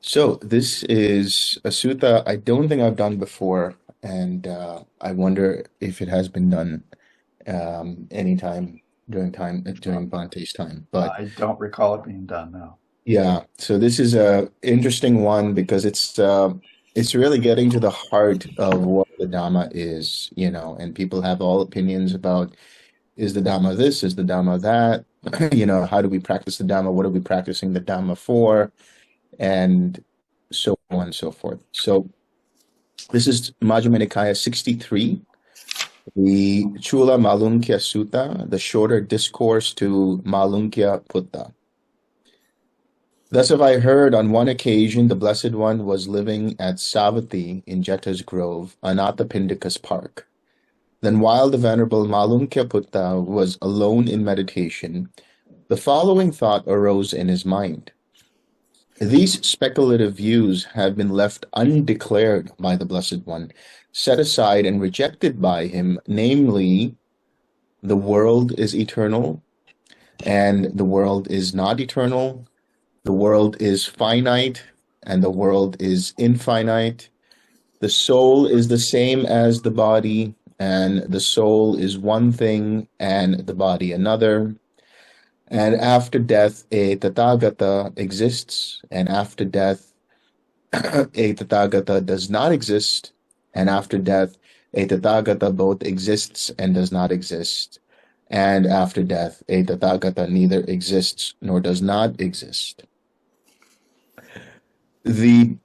So this is a sutta I don't think I've done before, and I wonder if it has been done anytime during Bhante's time. But I don't recall it being done now. yeah, so this is a interesting one because it's really getting to the heart of what the Dhamma is, and people have all opinions about is the Dhamma this, is the Dhamma that, how do we practice the Dhamma, what are we practicing the Dhamma for, and so on and so forth. So this is Majjhima Nikaya 63, the Chula Malankya Sutta, the shorter discourse to Malankaputta. Thus have I heard on one occasion the Blessed One was living at Savatthi in Jeta's Grove, Anathapindika's park. Then while the Venerable Malankyaputta was alone in meditation, the following thought arose in his mind. These speculative views have been left undeclared by the Blessed One, set aside and rejected by him, namely, the world is eternal and the world is not eternal, the world is finite and the world is infinite, the soul is the same as the body, and the soul is one thing and the body another. And after death, a Tathagata exists, and after death, a Tathagata does not exist, and after death, a Tathagata both exists and does not exist, and after death, a Tathagata neither exists nor does not exist. The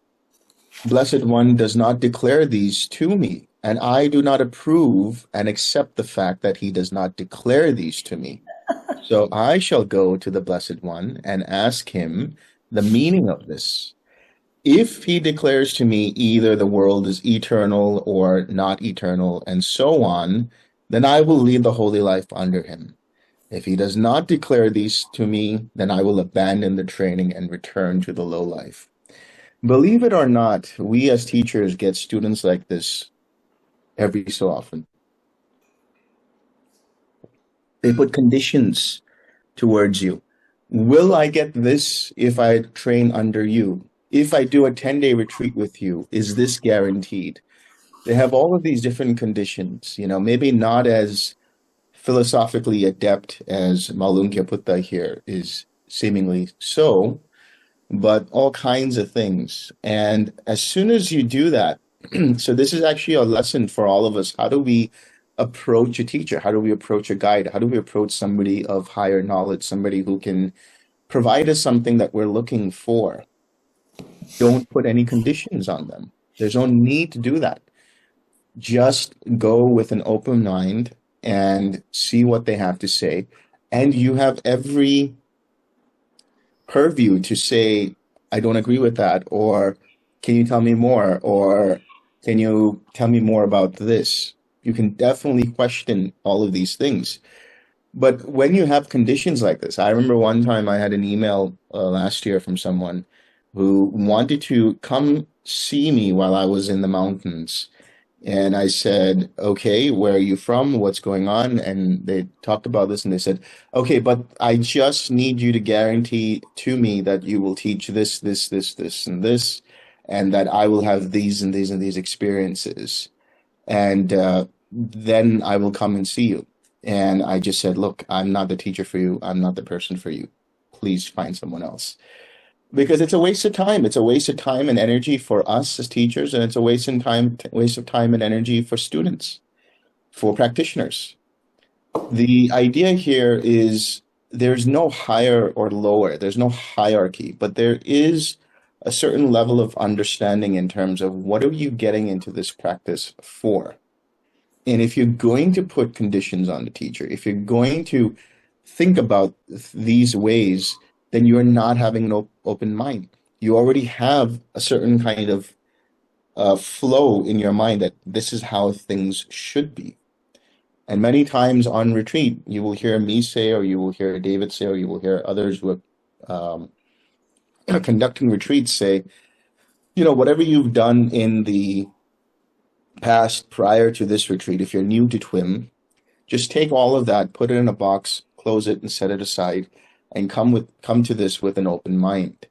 Blessed One does not declare these to me, and I do not approve and accept the fact that he does not declare these to me. So I shall go to the Blessed One and ask him the meaning of this. If he declares to me either the world is eternal or not eternal, and so on, then I will lead the holy life under him. If he does not declare these to me, then I will abandon the training and return to the low life. Believe it or not, we as teachers get students like this every so often. They put conditions towards you. Will I get this if I train under you? If I do a 10-day retreat with you, is this guaranteed? They have all of these different conditions, maybe not as philosophically adept as Malankyaputta here is seemingly so, but all kinds of things. And as soon as you do that, so this is actually a lesson for all of us. How do we approach a teacher? How do we approach a guide? How do we approach somebody of higher knowledge, somebody who can provide us something that we're looking for? Don't put any conditions on them. There's no need to do that. Just go with an open mind and see what they have to say. And you have every purview to say, I don't agree with that, or can you tell me more, or can you tell me more about this? You can definitely question all of these things. But when you have conditions like this, I remember one time I had an email last year from someone who wanted to come see me while I was in the mountains. And I said, okay, where are you from? What's going on? And they talked about this and they said, okay, but I just need you to guarantee to me that you will teach this, this, and this, and that I will have these and these and these experiences. And then I will come and see you. And I just said, look, I'm not the teacher for you. I'm not the person for you. Please find someone else. Because it's a waste of time. It's a waste of time and energy for us as teachers, and it's a waste of time and energy for students, for practitioners. The idea here is there's no higher or lower, there's no hierarchy, but there is a certain level of understanding in terms of what are you getting into this practice for? And if you're going to put conditions on the teacher, if you're going to think about these ways, then you're not having an open mind. You already have a certain kind of flow in your mind that this is how things should be. And many times on retreat, you will hear me say, or you will hear David say, or you will hear others who are conducting retreats say, whatever you've done in the past prior to this retreat, if you're new to TWIM, just take all of that, put it in a box, close it, and set it aside, and come to this with an open mind.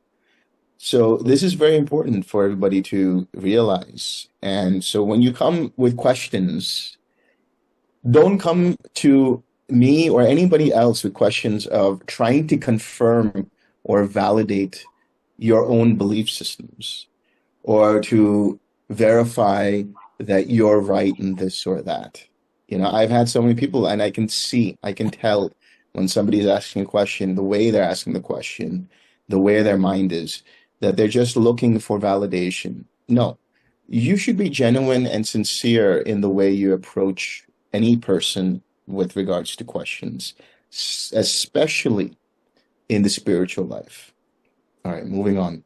So this is very important for everybody to realize. And so when you come with questions, don't come to me or anybody else with questions of trying to confirm or validate your own belief systems or to verify that you're right in this or that. I've had so many people, and I can tell when somebody's asking a question, the way they're asking the question, the way their mind is, that they're just looking for validation. No, you should be genuine and sincere in the way you approach any person with regards to questions, especially in the spiritual life. All right, moving on.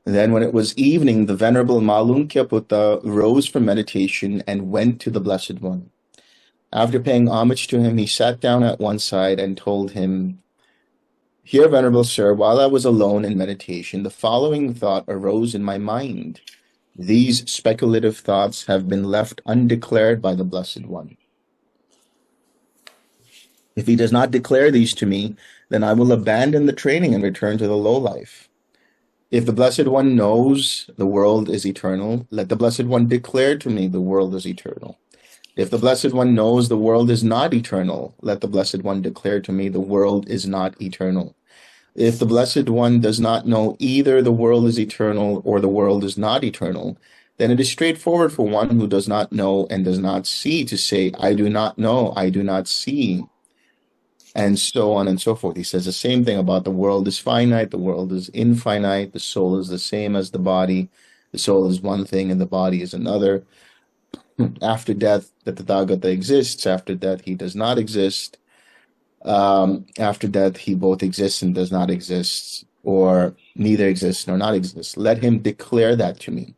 Then when it was evening, the Venerable Malankyaputta rose from meditation and went to the Blessed One. After paying homage to him, he sat down at one side and told him, "Here, Venerable Sir, while I was alone in meditation, the following thought arose in my mind. These speculative thoughts have been left undeclared by the Blessed One. If he does not declare these to me, then I will abandon the training and return to the low life. If the Blessed One knows the world is eternal, let the Blessed One declare to me the world is eternal. If the Blessed One knows the world is not eternal, let the Blessed One declare to me the world is not eternal. If the Blessed One does not know either the world is eternal or the world is not eternal, then it is straightforward for one who does not know and does not see to say, I do not know, I do not see, and so on and so forth. He says the same thing about the world is finite, the world is infinite, the soul is the same as the body, the soul is one thing and the body is another. After death, the Tathagata exists. After death, he does not exist. After death, he both exists and does not exist, or neither exists nor not exists. Let him declare that to me.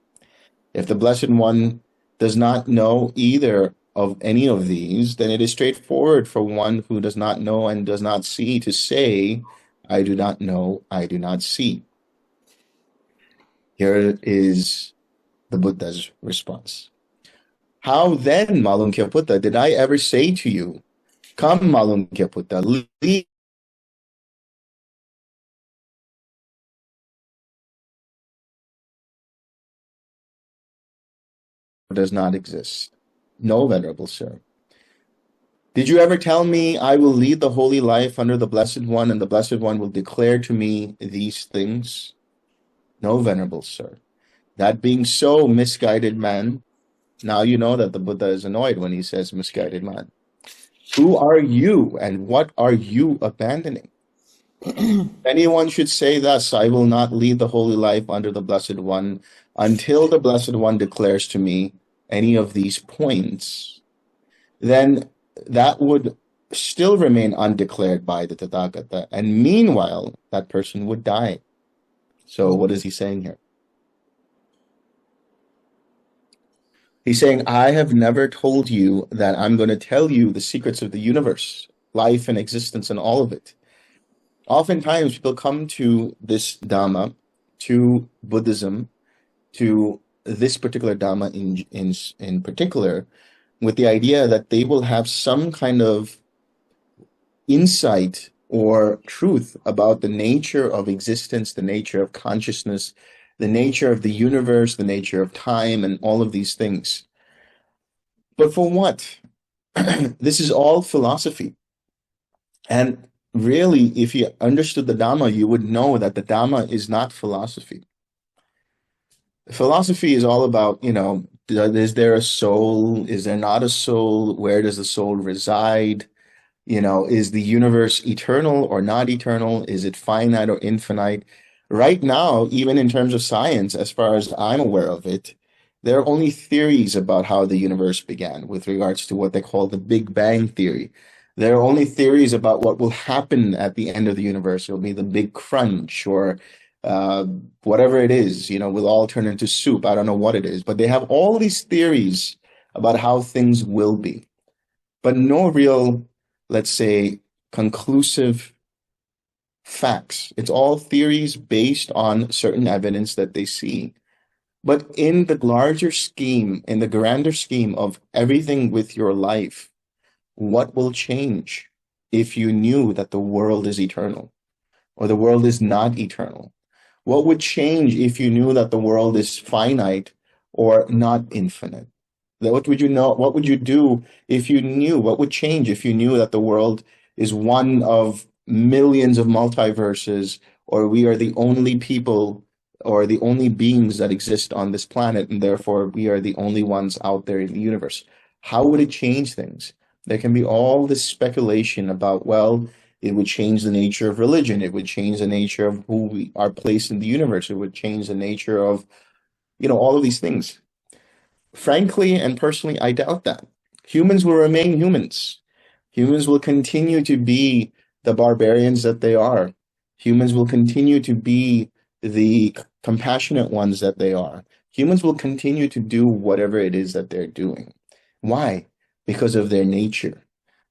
If the Blessed One does not know either of any of these, then it is straightforward for one who does not know and does not see to say, I do not know, I do not see. Here is the Buddha's response. How then, Malankyaputta, did I ever say to you, come, Malankyaputta, leave does not exist? No, Venerable Sir. Did you ever tell me I will lead the holy life under the Blessed One and the Blessed One will declare to me these things? No, Venerable Sir. That being so, misguided man, now you know that the Buddha is annoyed when he says misguided man. Who are you and what are you abandoning? Anyone should say thus, I will not lead the holy life under the Blessed One until the Blessed One declares to me any of these points, then that would still remain undeclared by the Tathagata. And meanwhile, that person would die. So what is he saying here? He's saying, I have never told you that I'm going to tell you the secrets of the universe, life and existence and all of it. Oftentimes people come to this Dhamma, to Buddhism, to this particular Dhamma in particular, with the idea that they will have some kind of insight or truth about the nature of existence, the nature of consciousness, the nature of the universe, the nature of time, and all of these things. But for what? This is all philosophy. And really, if you understood the Dhamma, you would know that the Dhamma is not philosophy. Philosophy is all about, is there a soul? Is there not a soul? Where does the soul reside? Is the universe eternal or not eternal? Is it finite or infinite? Right now, even in terms of science, as far as I'm aware of it, there are only theories about how the universe began with regards to what they call the Big Bang Theory. There are only theories about what will happen at the end of the universe. It'll be the big crunch or whatever it is, will all turn into soup. I don't know what it is, but they have all these theories about how things will be, but no real, let's say, conclusive facts. It's all theories based on certain evidence that they see. But in the larger scheme, in the grander scheme of everything with your life, what will change? if you knew that the world is eternal or the world is not eternal? What would change if you knew that the world is finite or not infinite? What would you know? What would you do if you knew? What would change if you knew that the world is one of millions of multiverses, or we are the only people or the only beings that exist on this planet, and therefore we are the only ones out there in the universe? How would it change things? There can be all this speculation about, well, it would change the nature of religion. It would change the nature of who we are placed in the universe. It would change the nature of, all of these things. Frankly and personally, I doubt that. Humans will remain humans. Humans will continue to be the barbarians that they are. Humans will continue to be the compassionate ones that they are. Humans will continue to do whatever it is that they're doing. Why? Because of their nature,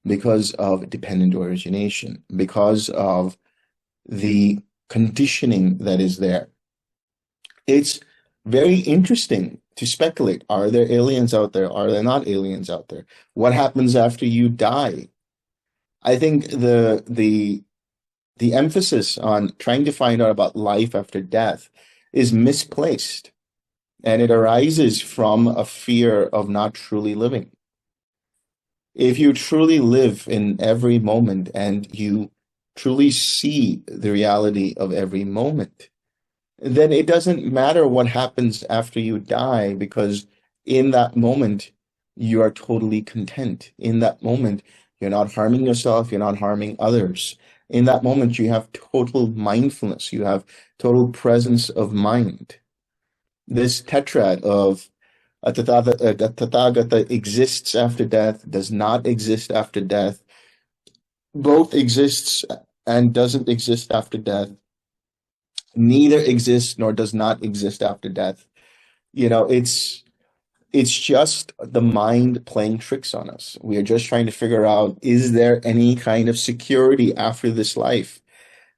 because of dependent origination, because of the conditioning that is there. It's very interesting to speculate. Are there aliens out there? Are there not aliens out there? What happens after you die? I think the emphasis on trying to find out about life after death is misplaced, and it arises from a fear of not truly living. If you truly live in every moment and you truly see the reality of every moment, then it doesn't matter what happens after you die, because in that moment, you are totally content. In that moment, you're not harming yourself, you're not harming others. In that moment, you have total mindfulness, you have total presence of mind. This tetrad of a Tathagata exists after death, does not exist after death, both exists and doesn't exist after death, neither exists nor does not exist after death. It's just the mind playing tricks on us. We are just trying to figure out, is there any kind of security after this life?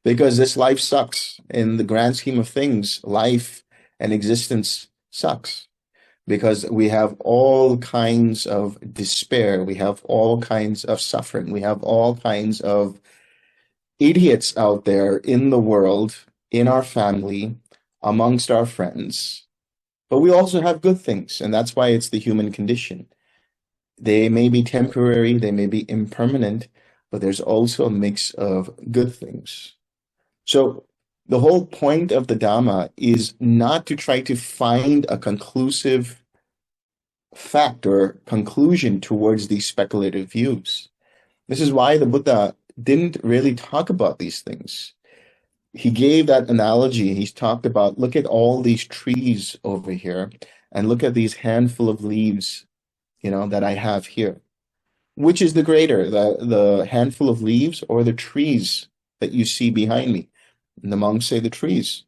Because this life sucks. In the grand scheme of things, life and existence sucks, because we have all kinds of despair. We have all kinds of suffering. We have all kinds of idiots out there in the world, in our family, amongst our friends. But we also have good things, and that's why it's the human condition. They may be temporary, they may be impermanent, but there's also a mix of good things. So the whole point of the Dhamma is not to try to find a conclusive fact or conclusion towards these speculative views. This is why the Buddha didn't really talk about these things. He gave that analogy. He's talked about, look at all these trees over here and look at these handful of leaves, that I have here. Which is the greater, the handful of leaves or the trees that you see behind me? And the monks say the trees.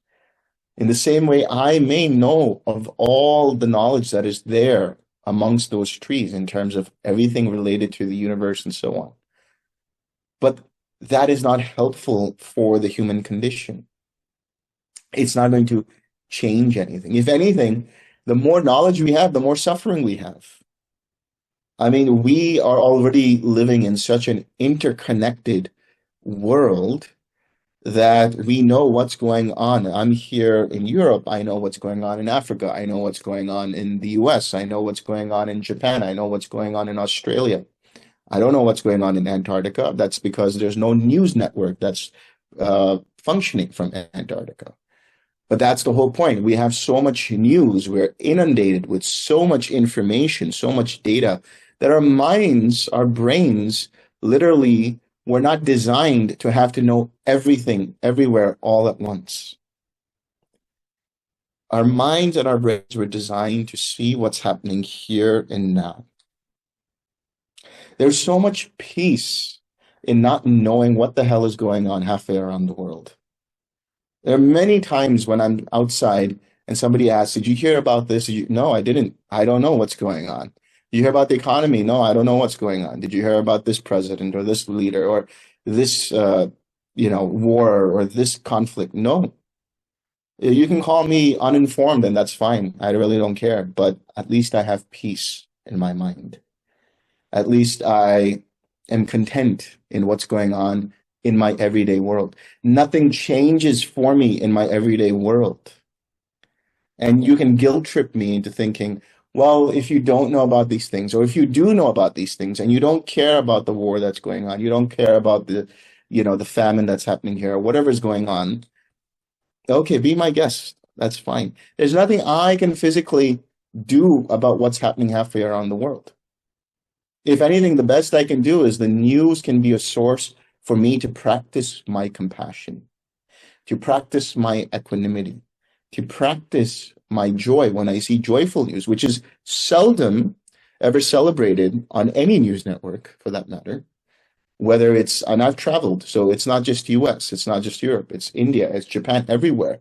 In the same way, I may know of all the knowledge that is there amongst those trees in terms of everything related to the universe and so on. But that is not helpful for the human condition. It's not going to change anything. If anything, the more knowledge we have, the more suffering we have. I mean, we are already living in such an interconnected world that we know what's going on. I'm here in Europe. I know what's going on in Africa. I know what's going on in the US. I know what's going on in Japan. I know what's going on in Australia. I don't know what's going on in Antarctica. That's because there's no news network that's functioning from Antarctica. But that's the whole point. We have so much news. We're inundated with so much information, so much data, that our minds, our brains, literally were not designed to have to know everything, everywhere, all at once. Our minds and our brains were designed to see what's happening here and now. There's so much peace in not knowing what the hell is going on halfway around the world. There are many times when I'm outside and somebody asks, did you hear about this? No, I didn't. I don't know what's going on. Did you hear about the economy? No, I don't know what's going on. Did you hear about this president or this leader or this, war or this conflict? No. You can call me uninformed and that's fine. I really don't care. But at least I have peace in my mind. At least I am content in what's going on in my everyday world. Nothing changes for me in my everyday world. And you can guilt trip me into thinking, well, if you don't know about these things, or if you do know about these things and you don't care about the war that's going on, you don't care about the famine that's happening here, or whatever's going on, okay, be my guest. That's fine. There's nothing I can physically do about what's happening halfway around the world. If anything, the best I can do is the news can be a source for me to practice my compassion, to practice my equanimity, to practice my joy when I see joyful news, which is seldom ever celebrated on any news network for that matter. Whether it's, and I've traveled, so it's not just US, it's not just Europe, it's India, it's Japan, everywhere.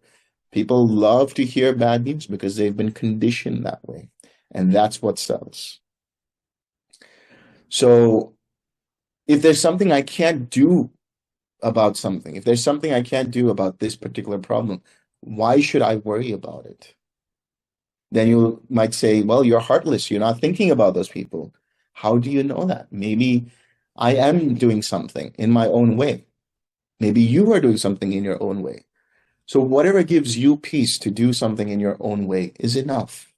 People love to hear bad news because they've been conditioned that way. And that's what sells. So if there's something I can't do about something, if there's something I can't do about this particular problem, why should I worry about it? Then you might say, well, you're heartless. You're not thinking about those people. How do you know that? Maybe I am doing something in my own way. Maybe you are doing something in your own way. So whatever gives you peace to do something in your own way is enough.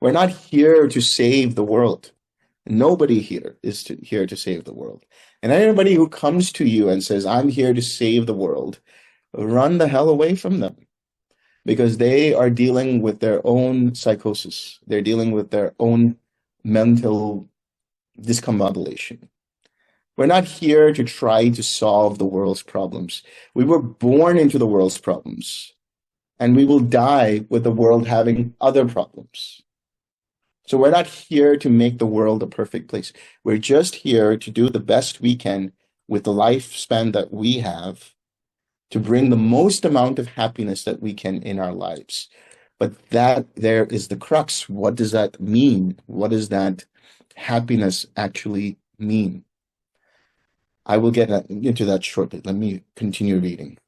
We're not here to save the world. Nobody here is here to save the world. And anybody who comes to you and says, I'm here to save the world, run the hell away from them. Because they are dealing with their own psychosis. They're dealing with their own mental discombobulation. We're not here to try to solve the world's problems. We were born into the world's problems, and we will die with the world having other problems. So we're not here to make the world a perfect place. We're just here to do the best we can with the lifespan that we have to bring the most amount of happiness that we can in our lives. But that there is the crux. What does that mean? What does that happiness actually mean? I will get into that shortly. Let me continue reading.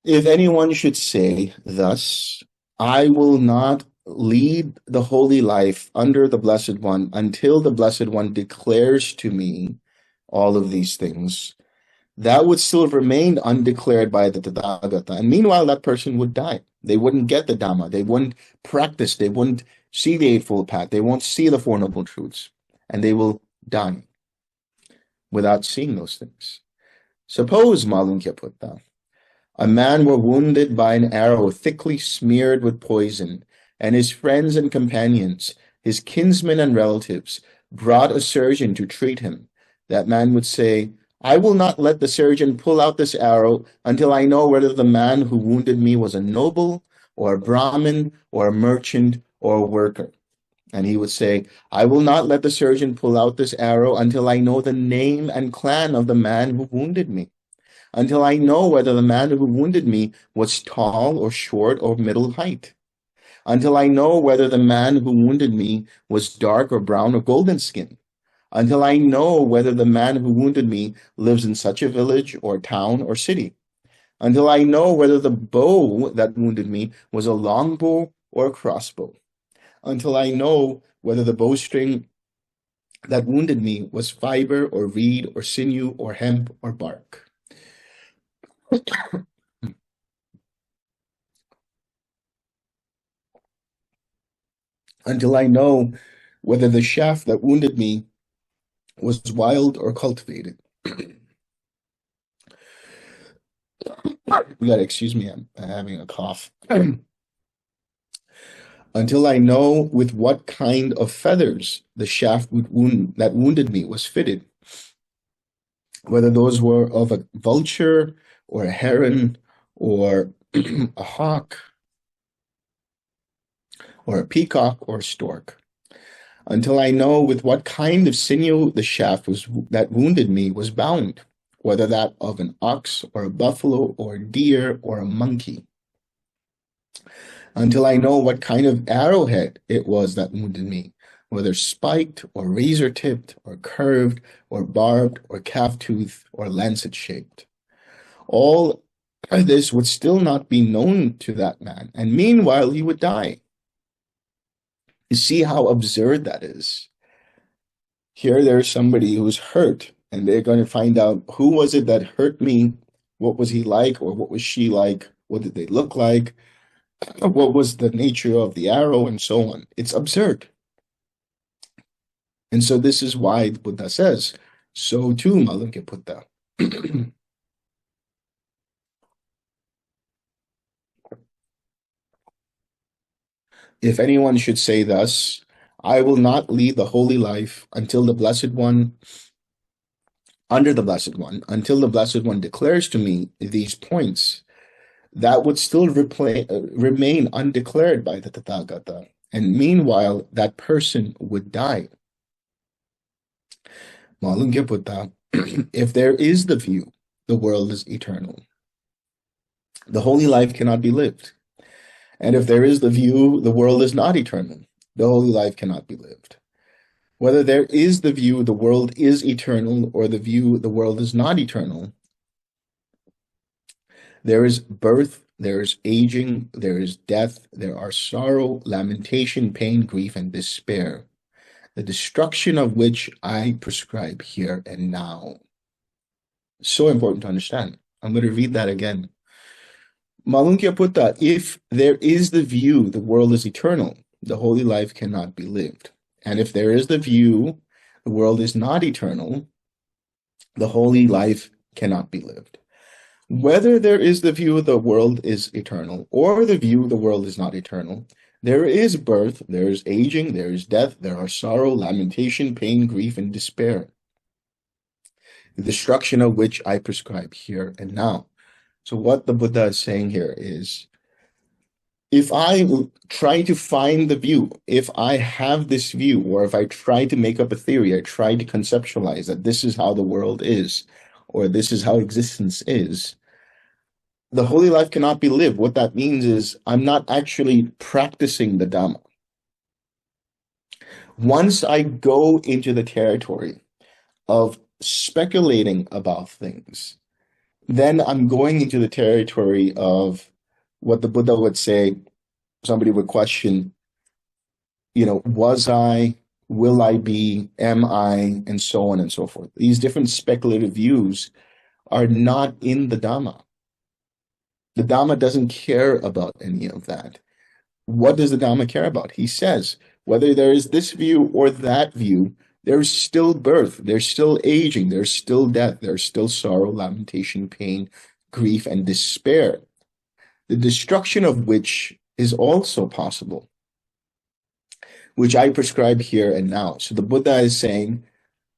If anyone should say thus, I will not lead the holy life under the Blessed One until the Blessed One declares to me all of these things, that would still remain undeclared by the Tathagata. And meanwhile, that person would die. They wouldn't get the Dhamma. They wouldn't practice. They wouldn't see the Eightfold Path. They won't see the Four Noble Truths. And they will die without seeing those things. Suppose, Malankyaputta, a man were wounded by an arrow thickly smeared with poison, and his friends and companions, his kinsmen and relatives, brought a surgeon to treat him. That man would say, I will not let the surgeon pull out this arrow until I know whether the man who wounded me was a noble, or a Brahmin, or a merchant, or a worker. And he would say, I will not let the surgeon pull out this arrow until I know the name and clan of the man who wounded me, until I know whether the man who wounded me was tall or short or middle height, until I know whether the man who wounded me was dark or brown or golden skin, until I know whether the man who wounded me lives in such a village or town or city, until I know whether the bow that wounded me was a long bow or a crossbow, until I know whether the bowstring that wounded me was fiber or reed or sinew or hemp or bark. Until I know whether the shaft that wounded me was wild or cultivated. You gotta excuse me, I'm having a cough. Until I know with what kind of feathers the shaft that wounded me was fitted, whether those were of a vulture or a heron or a hawk or a peacock or a stork. Until I know with what kind of sinew the shaft that wounded me was bound, whether that of an ox or a buffalo or a deer or a monkey. Until I know what kind of arrowhead it was that wounded me, whether spiked or razor-tipped or curved or barbed or calf-toothed or lancet-shaped. All this would still not be known to that man, and meanwhile he would die. You see how absurd that is? Here there's somebody who's hurt, and they're going to find out who was it that hurt me, what was he like, or what was she like, what did they look like, what was the nature of the arrow, and so on. It's absurd. And so this is why the Buddha says, so too, Malankaputta. If anyone should say thus, I will not lead the holy life until the Blessed One, under the Blessed One, until the Blessed One declares to me these points, that would still remain undeclared by the Tathagata. And meanwhile, that person would die. Malankyaputta, if there is the view, the world is eternal. The holy life cannot be lived. And if there is the view, the world is not eternal. The holy life cannot be lived. Whether there is the view, the world is eternal, or the view, the world is not eternal, there is birth, there is aging, there is death, there are sorrow, lamentation, pain, grief, and despair, the destruction of which I prescribe here and now. So important to understand. I'm going to read that again. Malankyaputta, if there is the view, the world is eternal, the holy life cannot be lived. And if there is the view, the world is not eternal, the holy life cannot be lived. Whether there is the view the world is eternal, or the view the world is not eternal, there is birth, there is aging, there is death, there are sorrow, lamentation, pain, grief, and despair, the destruction of which I prescribe here and now. So what the Buddha is saying here is, if I try to find the view, if I have this view, or if I try to make up a theory, I try to conceptualize that this is how the world is, or this is how existence is, the holy life cannot be lived. What that means is I'm not actually practicing the Dhamma. Once I go into the territory of speculating about things, then I'm going into the territory of what the Buddha would say. Somebody would question, was I, will I be, am I, and so on and so forth. These different speculative views are not in the Dhamma. The Dhamma doesn't care about any of that. What does the Dhamma care about? He says, whether there is this view or that view, there's still birth, there's still aging, there's still death, there's still sorrow, lamentation, pain, grief, and despair, the destruction of which is also possible, which I prescribe here and now. So the Buddha is saying,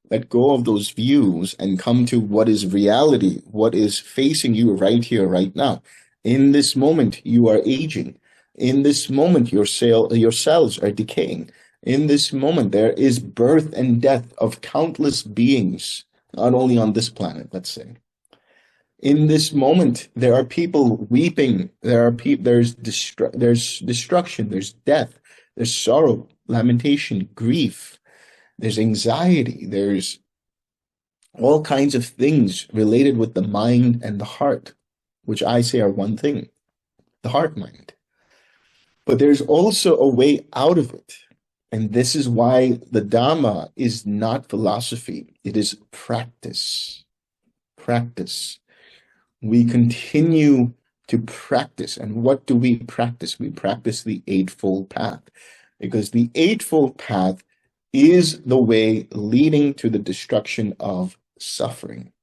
let go of those views and come to what is reality, what is facing you right here, right now. In this moment, you are aging. In this moment, your cells are decaying. In this moment, there is birth and death of countless beings, not only on this planet, let's say. In this moment, there are people weeping. There's destruction. There's death. There's sorrow, lamentation, grief. There's anxiety. There's all kinds of things related with the mind and the heart, which I say are one thing, the heart mind. But there's also a way out of it. And this is why the Dhamma is not philosophy. It is practice. Practice. We continue to practice. And what do we practice? We practice the Eightfold Path. Because the Eightfold Path is the way leading to the destruction of suffering.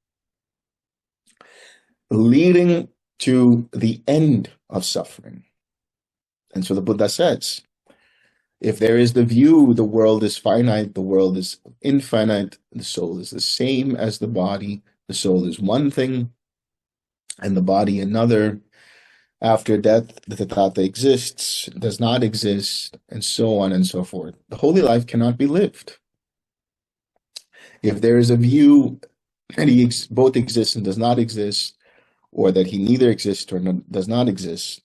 Leading to the end of suffering. And so the Buddha says, if there is the view, the world is finite, the world is infinite, the soul is the same as the body, the soul is one thing, and the body another. After death, the Tathata exists, does not exist, and so on and so forth. The holy life cannot be lived. If there is a view that he both exists and does not exist, or that he neither exists or does not exist,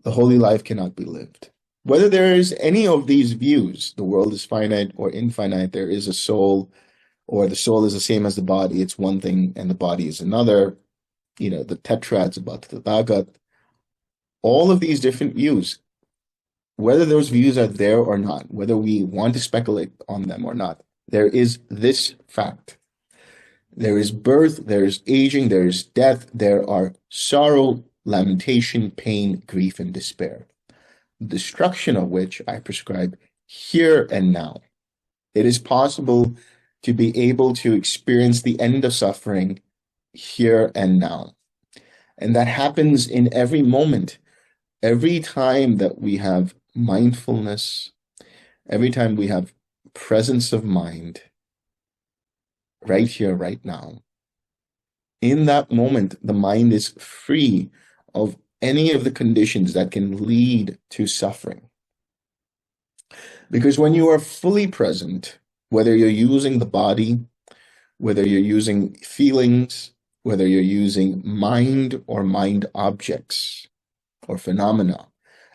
the holy life cannot be lived. Whether there is any of these views, the world is finite or infinite, there is a soul, or the soul is the same as the body, it's one thing and the body is another, the tetrads about the Tathagata, all of these different views, whether those views are there or not, whether we want to speculate on them or not, there is this fact. There is birth, there is aging, there is death, there are sorrow, lamentation, pain, grief, and despair, destruction of which I prescribe here and now. It is possible to be able to experience the end of suffering here and now. And that happens in every moment. Every time that we have mindfulness, every time we have presence of mind, right here, right now, in that moment, the mind is free of any of the conditions that can lead to suffering. Because when you are fully present, whether you're using the body, whether you're using feelings, whether you're using mind or mind objects or phenomena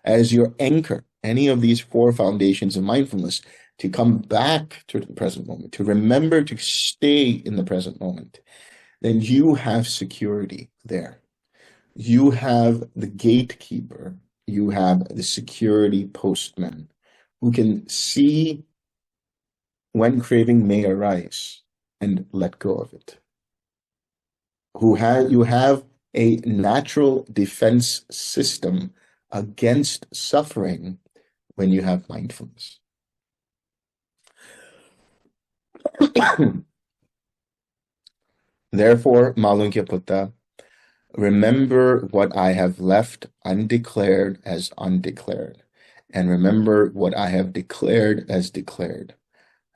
as your anchor, any of these four foundations of mindfulness, to come back to the present moment, to remember to stay in the present moment, then you have security there. You have the gatekeeper, you have the security postman who can see when craving may arise and let go of it. You have a natural defense system against suffering when you have mindfulness. Therefore, Malankaputta, remember what I have left undeclared as undeclared, and remember what I have declared as declared.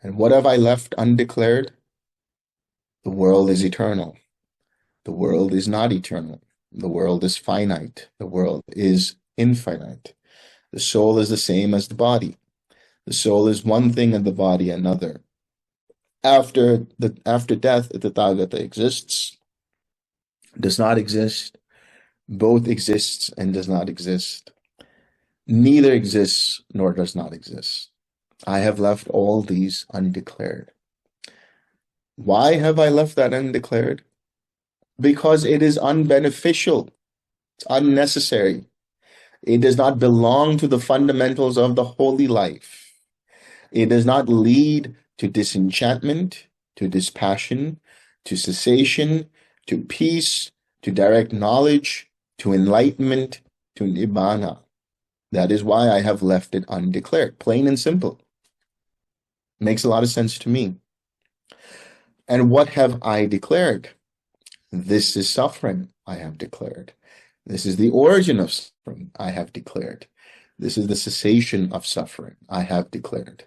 And what have I left undeclared? The world is eternal. The world is not eternal. The world is finite. The world is infinite. The soul is the same as the body. The soul is one thing and the body another. After death, the Tathagata exists, does not exist, both exists and does not exist. Neither exists nor does not exist. I have left all these undeclared. Why have I left that undeclared? Because it is unbeneficial. It's unnecessary. It does not belong to the fundamentals of the holy life. It does not lead to disenchantment, to dispassion, to cessation, to peace, to direct knowledge, to enlightenment, to Nibbana. That is why I have left it undeclared, plain and simple. Makes a lot of sense to me. And what have I declared? This is suffering, I have declared. This is the origin of suffering, I have declared. This is the cessation of suffering, I have declared.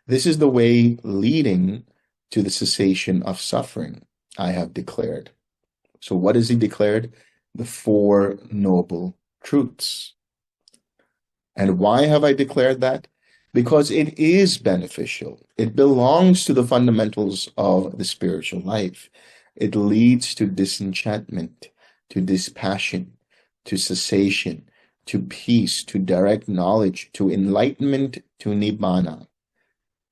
This is the way leading to the cessation of suffering, I have declared. So what has he declared? The Four Noble Truths. And why have I declared that? Because it is beneficial. It belongs to the fundamentals of the spiritual life. It leads to disenchantment, to dispassion, to cessation, to peace, to direct knowledge, to enlightenment, to Nibbana.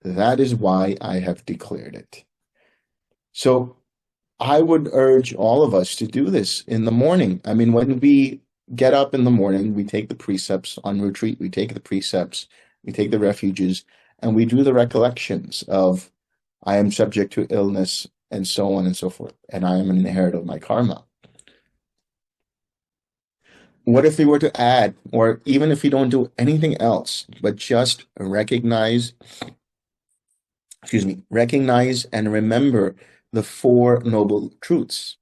That is why I have declared it. So I would urge all of us to do this in the morning. I mean, when we get up in the morning, we take the precepts on retreat, we take the precepts, we take the refuges, and we do the recollections of I am subject to illness and so on and so forth, and I am an inheritor of my karma. What if we were to add, or even if we don't do anything else, but just recognize and remember the Four Noble Truths?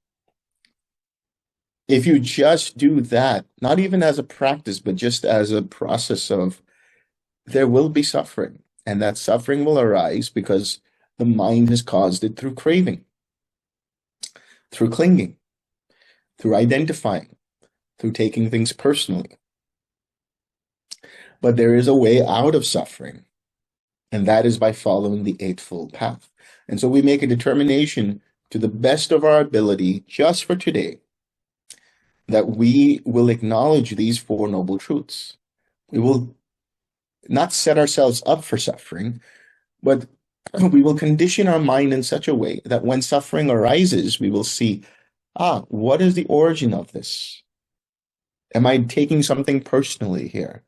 If you just do that, not even as a practice, but just as a process of, there will be suffering, and that suffering will arise because the mind has caused it through craving, through clinging, through identifying, through taking things personally. But there is a way out of suffering, and that is by following the Eightfold Path. And so we make a determination to the best of our ability, just for today, that we will acknowledge these Four Noble Truths. We will not set ourselves up for suffering, but we will condition our mind in such a way that when suffering arises, we will see, what is the origin of this? Am I taking something personally here?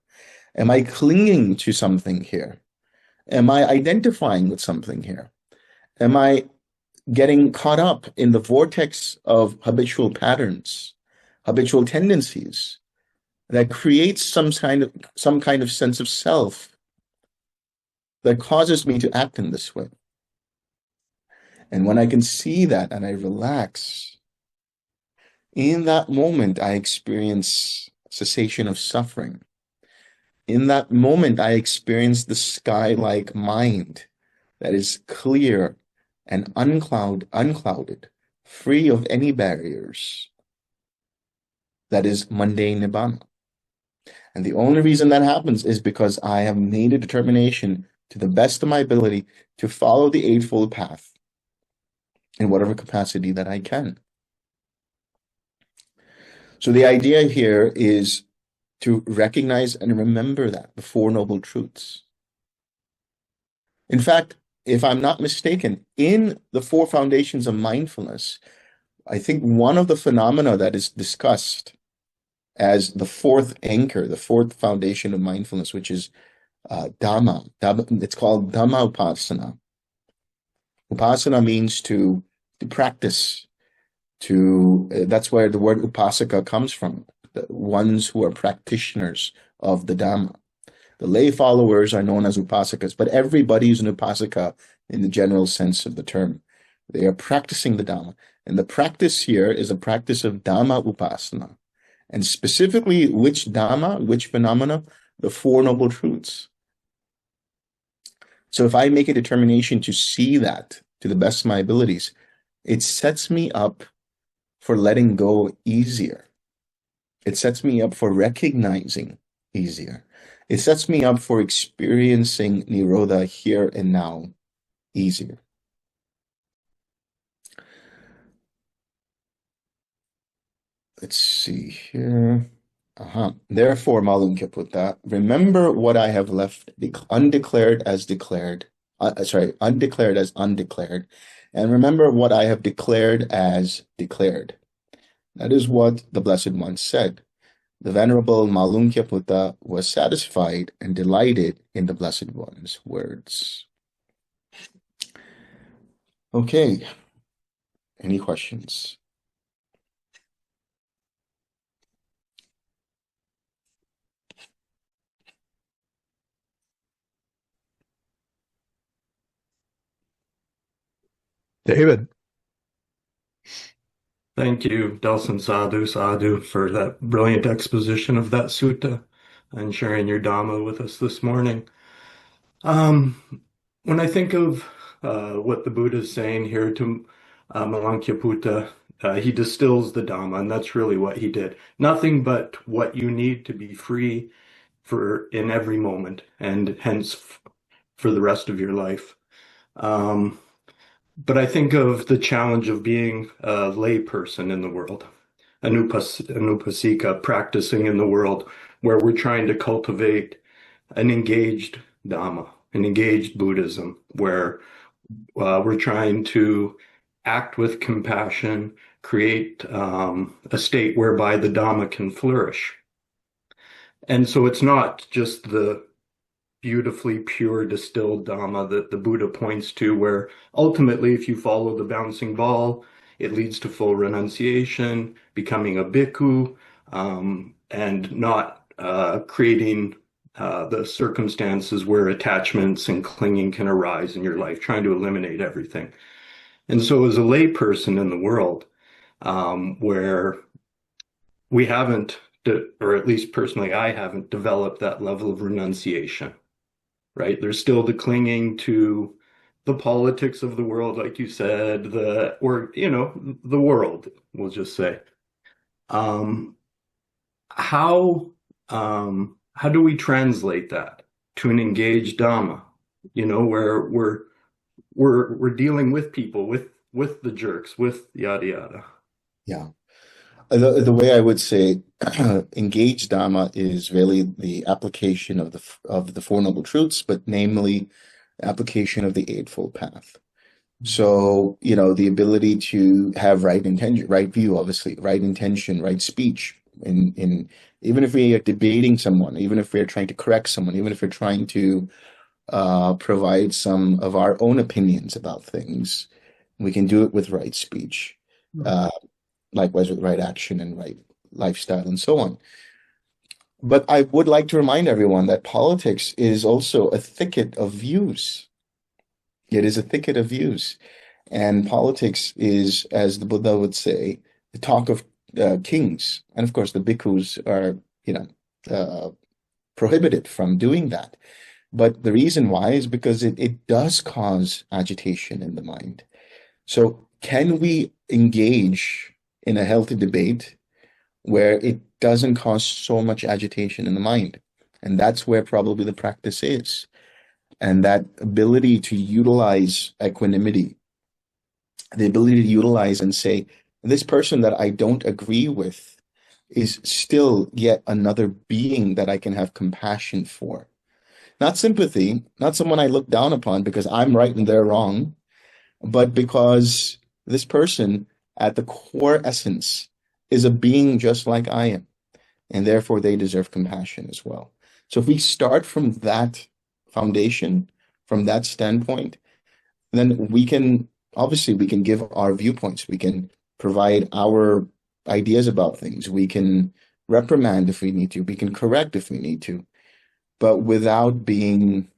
Am I clinging to something here? Am I identifying with something here? Am I getting caught up in the vortex of habitual patterns, habitual tendencies that creates some kind of sense of self that causes me to act in this way? And when I can see that and I relax, in that moment, I experience cessation of suffering. In that moment, I experience the sky-like mind that is clear and unclouded, free of any barriers. That is mundane Nibbana. And the only reason that happens is because I have made a determination to the best of my ability to follow the Eightfold Path in whatever capacity that I can. So the idea here is to recognize and remember that the Four Noble Truths. In fact, if I'm not mistaken, in the Four Foundations of Mindfulness, I think one of the phenomena that is discussed as the fourth anchor, the fourth foundation of mindfulness, which is Dhamma. It's called Dhamma Upasana. Upasana means to practice. That's where the word upasaka comes from. The ones who are practitioners of the Dhamma. The lay followers are known as upasakas, but everybody is an upasaka in the general sense of the term. They are practicing the Dhamma. And the practice here is a practice of Dhamma Upasana. And specifically, which Dhamma, which phenomena? The Four Noble Truths. So if I make a determination to see that to the best of my abilities, it sets me up for letting go easier. It sets me up for recognizing easier. It sets me up for experiencing Nirodha here and now easier. Let's see here. Therefore, Malankyaputta, remember what I have left undeclared as declared. Undeclared as undeclared. And remember what I have declared as declared. That is what the Blessed One said. The Venerable Malankyaputta was satisfied and delighted in the Blessed One's words. Okay. Any questions? David. Thank you, Delson Sadhu, for that brilliant exposition of that sutta and sharing your Dhamma with us this morning. When I think of what the Buddha is saying here to Malankyaputta, he distills the Dhamma, and that's really what he did. Nothing but what you need to be free for in every moment, and hence for the rest of your life. But I think of the challenge of being a lay person in the world, an upasika practicing in the world, where we're trying to cultivate an engaged Dhamma, an engaged Buddhism, where we're trying to act with compassion, create a state whereby the Dhamma can flourish. And so it's not just the beautifully pure distilled Dhamma that the Buddha points to, where ultimately, if you follow the bouncing ball, it leads to full renunciation, becoming a bhikkhu, and not creating the circumstances where attachments and clinging can arise in your life, trying to eliminate everything. And so as a lay person in the world, where we haven't, or at least personally, I haven't developed that level of renunciation, right? There's still the clinging to the politics of the world, like you said, the world, we'll just say. How do we translate that to an engaged Dhamma? Where we're dealing with people, with the jerks, with yada yada. Yeah. The way I would say engaged Dhamma is really the application of the Four Noble Truths, but namely application of the Eightfold Path. So, the ability to have right intention, right view, obviously, right intention, right speech, in even if we are debating someone, even if we're trying to correct someone, even if we're trying to provide some of our own opinions about things, we can do it with right speech. Uh, Likewise with right action and right lifestyle and so on. But I would like to remind everyone that politics is also a thicket of views. It is a thicket of views. And politics is, as the Buddha would say, the talk of kings. And of course, the bhikkhus are, uh, prohibited from doing that. But the reason why is because it does cause agitation in the mind. So can we engage in a healthy debate where it doesn't cause so much agitation in the mind? And that's where probably the practice is. And that ability to utilize equanimity, the ability to utilize and say, this person that I don't agree with is still yet another being that I can have compassion for. Not sympathy, not someone I look down upon because I'm right and they're wrong, but because this person at the core essence is a being just like I am, and therefore they deserve compassion as well. So if we start from that foundation, from that standpoint, then we can give our viewpoints. We can provide our ideas about things. We can reprimand if we need to. We can correct if we need to, but without being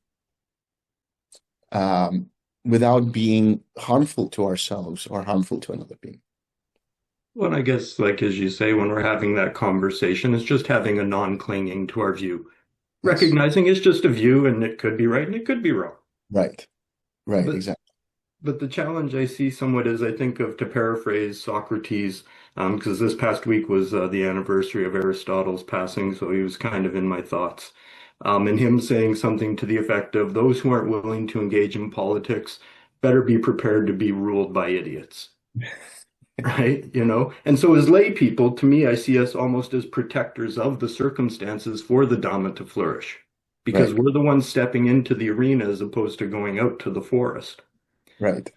harmful to ourselves or harmful to another being. Well, I guess, like as you say, when we're having that conversation, it's just having a non-clinging to our view, Yes. recognizing it's just a view and it could be right and it could be wrong. Right, But exactly. But the challenge I see somewhat is, I think of, to paraphrase Socrates, because this past week was the anniversary of Aristotle's passing, so he was kind of in my thoughts. And him saying something to the effect of, those who aren't willing to engage in politics better be prepared to be ruled by idiots. Right? And so as lay people, to me, I see us almost as protectors of the circumstances for the Dhamma to flourish, because Right. we're the ones stepping into the arena as opposed to going out to the forest. Right.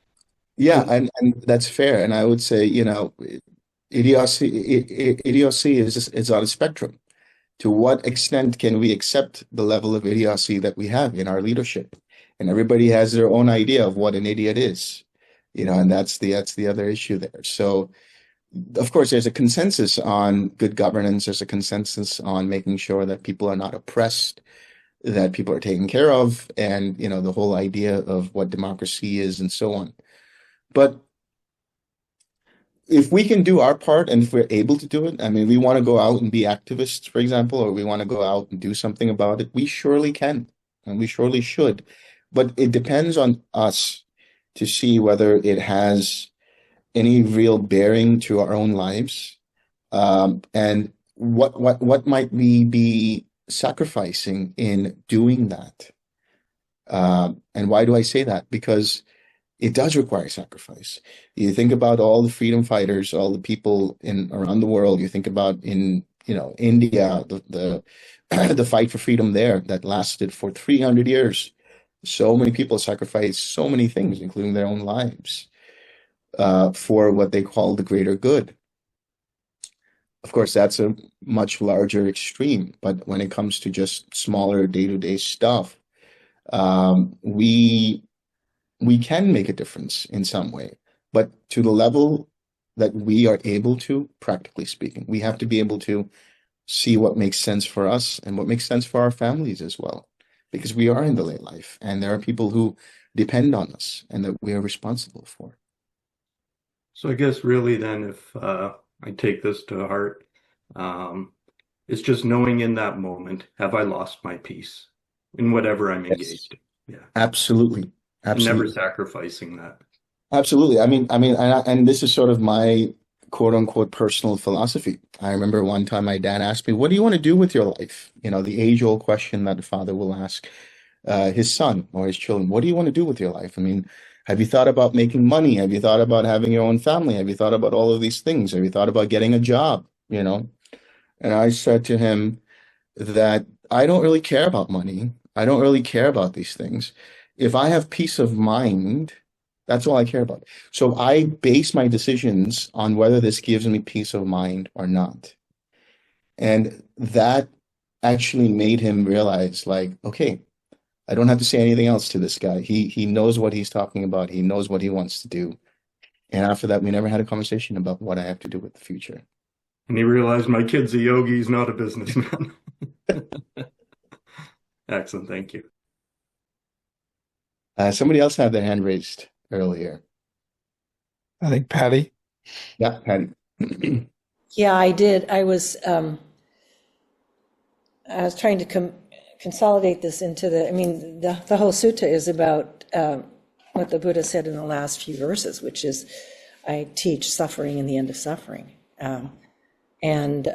Yeah, So, and that's fair. And I would say, idiocy is on a spectrum. To what extent can we accept the level of idiocy that we have in our leadership? And everybody has their own idea of what an idiot is, and that's the other issue there. So, of course, there's a consensus on good governance. There's a consensus on making sure that people are not oppressed, that people are taken care of, and the whole idea of what democracy is and so on. But if we can do our part and if we're able to do it, I mean, we want to go out and be activists, for example, or we want to go out and do something about it, we surely can, and we surely should. But it depends on us to see whether it has any real bearing to our own lives, and what might we be sacrificing in doing that. And why do I say that? Because it does require sacrifice. You think about all the freedom fighters, all the people around the world. You think about in India, the the fight for freedom there that lasted for 300 years. So many people sacrificed so many things, including their own lives, for what they call the greater good. Of course, that's a much larger extreme, but when it comes to just smaller day-to-day stuff, we can make a difference in some way, but to the level that we are able to, practically speaking, we have to be able to see what makes sense for us and what makes sense for our families as well, because we are in the lay life and there are people who depend on us and that we are responsible for. So I guess really then, if I take this to heart, it's just knowing in that moment, have I lost my peace in whatever I'm Yes. engaged in? Yeah. Absolutely. And never Absolutely. sacrificing that. Absolutely. And this is sort of my quote unquote personal philosophy. I remember one time my dad asked me, "What do you want to do with your life?" The age-old question that a father will ask his son or his children. What do you want to do with your life? I mean, have you thought about making money? Have you thought about having your own family? Have you thought about all of these things? Have you thought about getting a job? And I said to him that I don't really care about money. I don't really care about these things. If I have peace of mind, that's all I care about. So I base my decisions on whether this gives me peace of mind or not. And that actually made him realize, like, okay, I don't have to say anything else to this guy. He knows what he's talking about. He knows what he wants to do. And after that, we never had a conversation about what I have to do with the future. And he realized my kid's a yogi, he's not a businessman. Excellent, thank you. Somebody else had their hand raised earlier. I think Patty. Yeah, Patty. Yeah, I did. I was trying to consolidate this into the whole sutta is about what the Buddha said in the last few verses, which is, I teach suffering and the end of suffering. And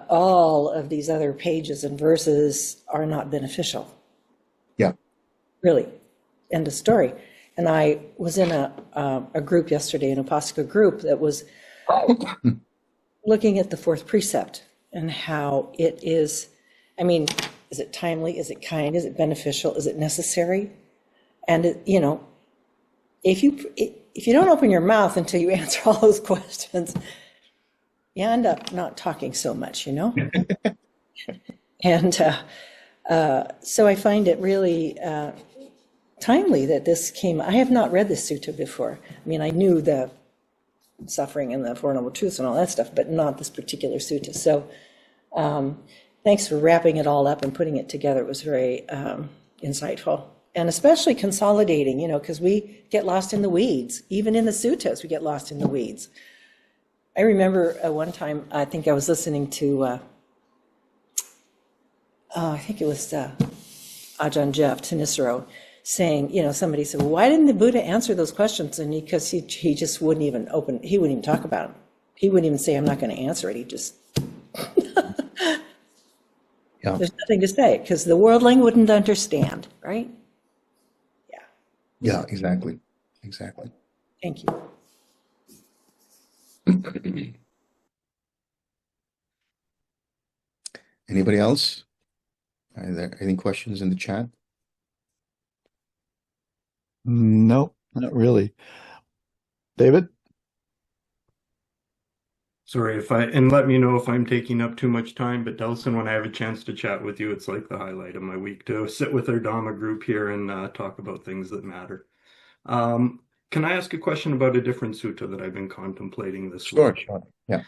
all of these other pages and verses are not beneficial. Yeah. Really. End of story. And I was in a group yesterday, an Upasaka group, that was looking at the fourth precept and how it is, is it timely? Is it kind? Is it beneficial? Is it necessary? And, if you don't open your mouth until you answer all those questions, you end up not talking so much, And so I find it really timely that this came. I have not read this sutta before. I knew the suffering and the Four Noble Truths and all that stuff, but not this particular sutta. So thanks for wrapping it all up and putting it together. It was very insightful. And especially consolidating, because we get lost in the weeds. Even in the suttas, we get lost in the weeds. I remember one time, I think I was listening to, I think it was Ajahn Jeff Tanisaro saying, somebody said, well, why didn't the Buddha answer those questions? And because he just wouldn't even talk about them. He wouldn't even say, I'm not going to answer it. He just, Yeah. There's nothing to say, because the worldling wouldn't understand, right? Yeah. Yeah, exactly. Thank you. Anybody else? Are there any questions in the chat? Nope, not really. David? Sorry and let me know if I'm taking up too much time, but Delson, when I have a chance to chat with you, it's like the highlight of my week to sit with our Dhamma group here and talk about things that matter. Can I ask a question about a different sutta that I've been contemplating this week? Sure. Yeah.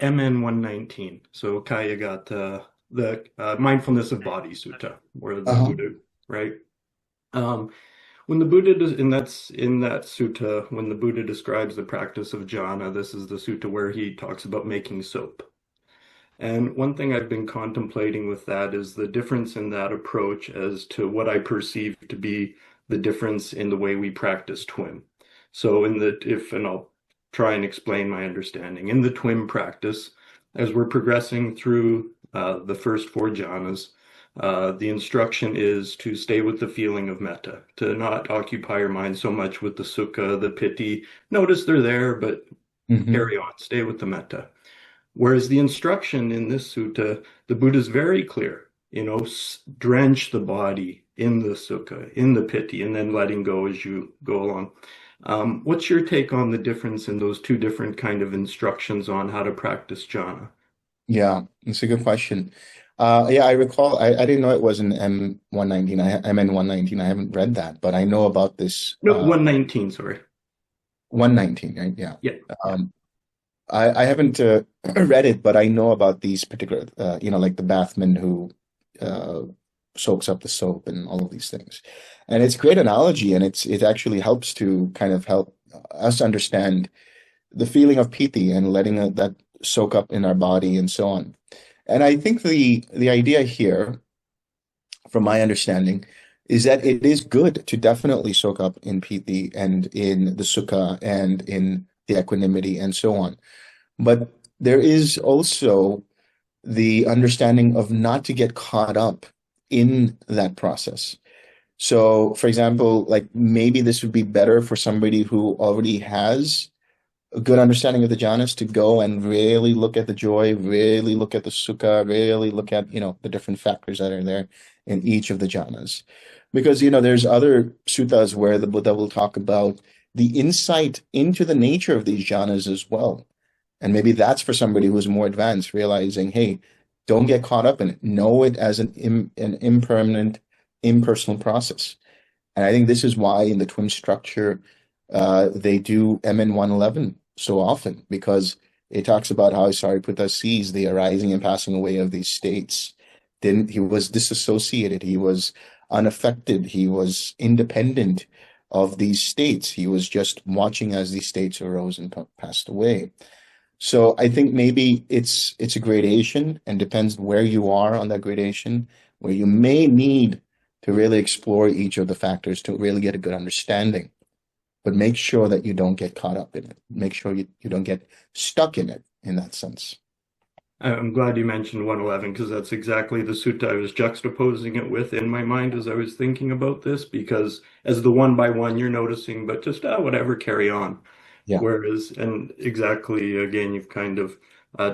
MN 119. So Kaya got the mindfulness of body sutta, where the Buddha, right? When the Buddha does, and that's in that sutta, when the Buddha describes the practice of jhana, this is the sutta where he talks about making soap. And one thing I've been contemplating with that is the difference in that approach as to what I perceive to be the difference in the way we practice TWIM. So and I'll try and explain my understanding. In the TWIM practice, as we're progressing through the first four jhanas, the instruction is to stay with the feeling of metta, to not occupy your mind so much with the sukha, the piti. Notice they're there, but carry on, stay with the metta. Whereas the instruction in this sutta, the Buddha is very clear, drench the body in the sukha, in the piti, and then letting go as you go along. What's your take on the difference in those two different kind of instructions on how to practice jhana? Yeah, it's a good question. I recall, I didn't know it was an M119. MN 119. I haven't read that, but I know about this. No, 119, sorry. 119, right? Yeah. Yeah. I haven't read it, but I know about these particular, like the bathman who soaks up the soap and all of these things. And it's a great analogy, and it actually helps to kind of help us understand the feeling of piti and letting that soak up in our body and so on. And I think the idea here, from my understanding, is that it is good to definitely soak up in piti and in the sukha and in the equanimity and so on. But there is also the understanding of not to get caught up in that process. So, for example, like maybe this would be better for somebody who already has a good understanding of the jhanas to go and really look at the joy, really look at the sukha, really look at, the different factors that are there in each of the jhanas. Because, there's other suttas where the Buddha will talk about the insight into the nature of these jhanas as well. And maybe that's for somebody who's more advanced, realizing, hey, Don't get caught up in it. Know it as an impermanent, impersonal process. And I think this is why in the TWIM structure, they do MN 111 so often, because it talks about how Sariputta sees the arising and passing away of these states. He was disassociated, he was unaffected, he was independent of these states. He was just watching as these states arose and passed away. So I think maybe it's a gradation, and depends where you are on that gradation, where you may need to really explore each of the factors to really get a good understanding. But make sure that you don't get caught up in it. Make sure you don't get stuck in it in that sense. I'm glad you mentioned 111, because that's exactly the sutta I was juxtaposing it with in my mind as I was thinking about this, because as the one by one you're noticing, but just whatever, carry on. Yeah. Whereas, and exactly, again, you've kind of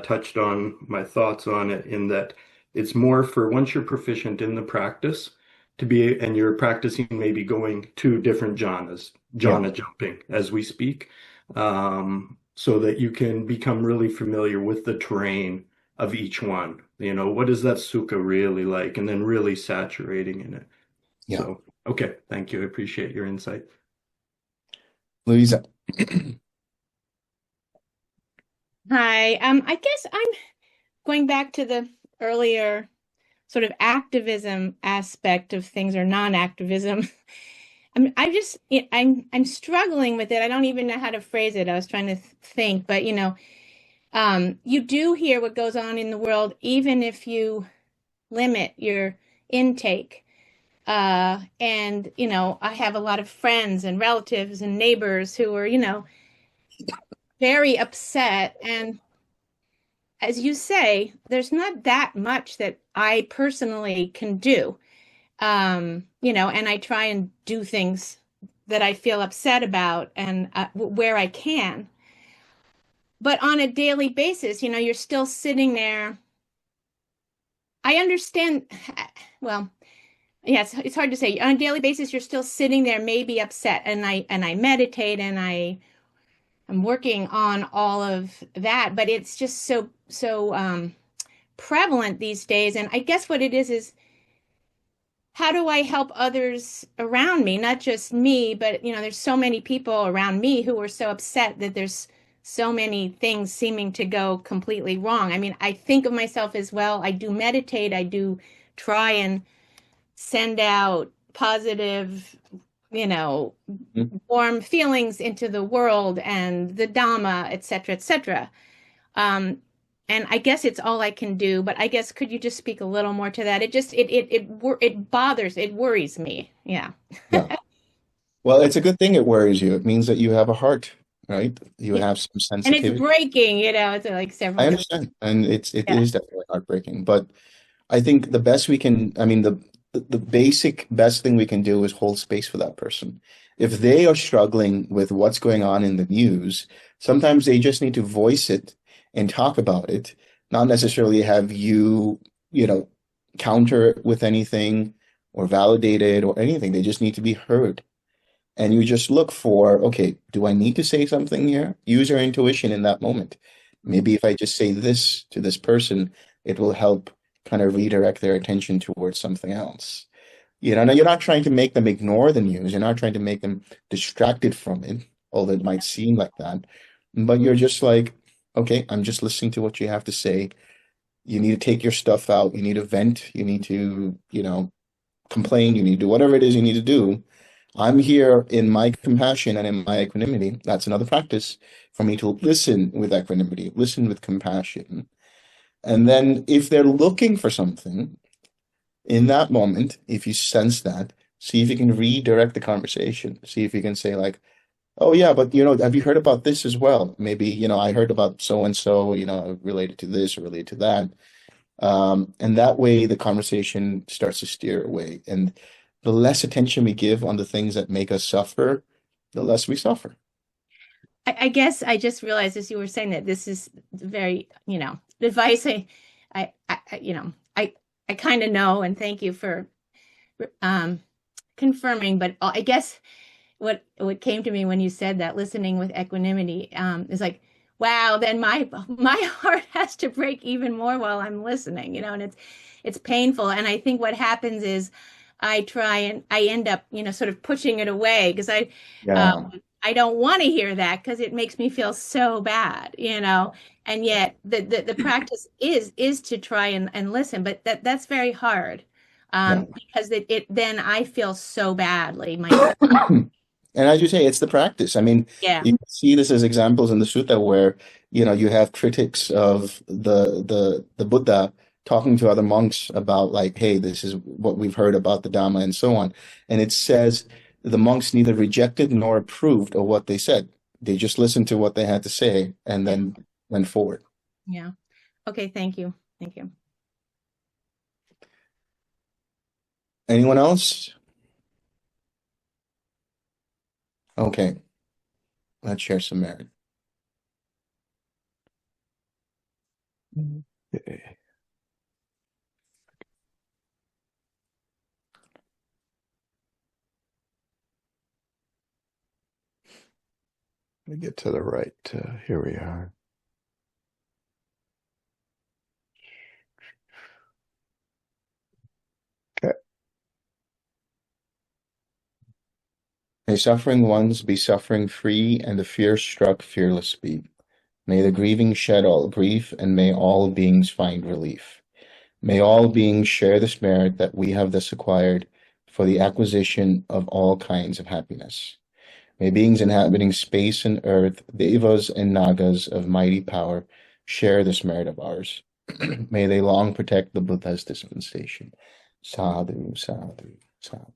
touched on my thoughts on it, in that it's more for once you're proficient in the practice to be, and you're practicing maybe going to different jhanas, jhana jumping as we speak, so that you can become really familiar with the terrain of each one. You know, what is that sukha really like? And then really saturating in it. Yeah. So, okay, thank you. I appreciate your insight. Louisa. Hi. I guess I'm going back to the earlier sort of activism aspect of things, or non-activism. I'm struggling with it. I don't even know how to phrase it. I was trying to think, but you do hear what goes on in the world, even if you limit your intake. And I have a lot of friends and relatives and neighbors who are, very upset. And as you say, there's not that much that I personally can do. And I try and do things that I feel upset about, and where I can. But on a daily basis, you're still sitting there. I understand. Well, yeah, it's hard to say. On a daily basis, you're still sitting there, maybe upset, and I meditate, and I'm working on all of that, but it's just so prevalent these days. And I guess what it is how do I help others around me? Not just me, but there's so many people around me who are so upset that there's so many things seeming to go completely wrong. I mean, I think of myself as, well, I do meditate, I do try and send out positive, warm feelings into the world and the Dhamma, et cetera, et cetera. And I guess it's all I can do, but I guess, could you just speak a little more to that? It bothers, it worries me. Yeah. Yeah. Well, it's a good thing it worries you. It means that you have a heart, right? You have some And sensitivity. it's breaking, it's like several. I understand. And it is definitely heartbreaking. But I think the best we can, the basic best thing we can do is hold space for that person. If they are struggling with what's going on in the news, sometimes they just need to voice it and talk about it, not necessarily have you, counter it with anything or validate it or anything. They just need to be heard. And you just look for, okay, do I need to say something here? Use your intuition in that moment. Maybe if I just say this to this person, it will help kind of redirect their attention towards something else. Now you're not trying to make them ignore the news. You're not trying to make them distracted from it, although it might seem like that. But you're just like, okay, I'm just listening to what you have to say. You need to take your stuff out. You need to vent. You need to, complain. You need to do whatever it is you need to do. I'm here in my compassion and in my equanimity. That's another practice for me to listen with equanimity, listen with compassion. And then if they're looking for something in that moment, if you sense that, see if you can redirect the conversation. See if you can say like, oh yeah, but have you heard about this as well? Maybe, I heard about so-and-so, related to this or related to that. And that way the conversation starts to steer away. And the less attention we give on the things that make us suffer, the less we suffer. I guess I just realized as you were saying that this is very, advice I kind of know, and thank you for confirming, but I guess what came to me when you said that, listening with equanimity, is like, wow, then my heart has to break even more while I'm listening, and it's painful. And I think what happens is I try and I end up, sort of pushing it away because Yeah. I don't want to hear that because it makes me feel so bad, and yet the practice is to try and listen, but that's very hard, Yeah. because then I feel so badly myself. And as you say, it's the practice. I mean, Yeah. you can see this as examples in the sutta where, you have critics of the Buddha talking to other monks about like, hey, this is what we've heard about the Dhamma and so on. And it says the monks neither rejected nor approved of what they said. They just listened to what they had to say and then went forward. Yeah. Okay. Thank you. Thank you. Anyone else? Okay. Let's share some merit. Okay. Let me get to the right. Here we are. Okay. May suffering ones be suffering free, and the fear-struck fearless be. May the grieving shed all grief, and may all beings find relief. May all beings share this merit that we have thus acquired for the acquisition of all kinds of happiness. May beings inhabiting space and earth, devas and nagas of mighty power, share this merit of ours. May they long protect the Buddha's dispensation. Sadhu, sadhu, sadhu.